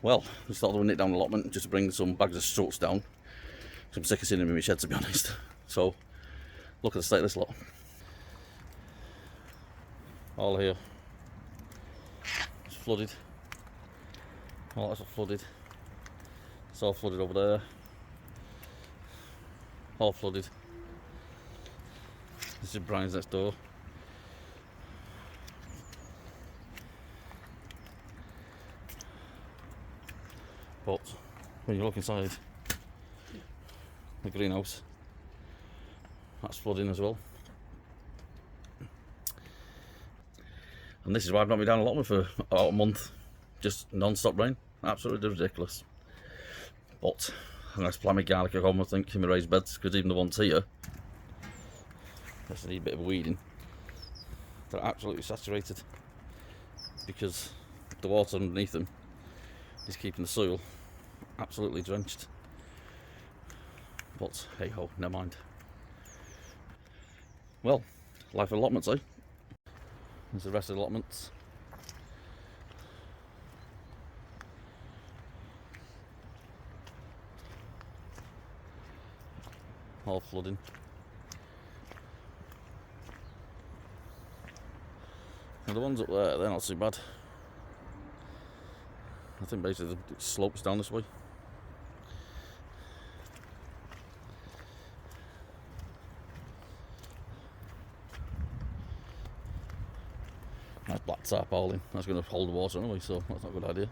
Well, I started doing it down allotment just to bring some bags of struts down. I'm sick of seeing them in my shed, to be honest. So, look at the state of this lot. All here. It's flooded. All that's flooded. It's all flooded over there. All flooded. This is Brian's next door. But when you look inside the greenhouse, that's flooding as well. And this is why I've not been down allotment for about a month. Just non-stop rain. Absolutely ridiculous. But I'm going to plant my garlic at home, I think, in my raised beds, because even the ones here just need a bit of weeding. They're absolutely saturated because the water underneath them is keeping the soil absolutely drenched. But hey ho, never mind. Well, life of allotments, eh? There's the rest of the allotments. All flooding. And the ones up there, they're not too bad. I think basically it slopes down this way. That's black tarpaulin. That's going to hold the water anyway, so that's not a good idea.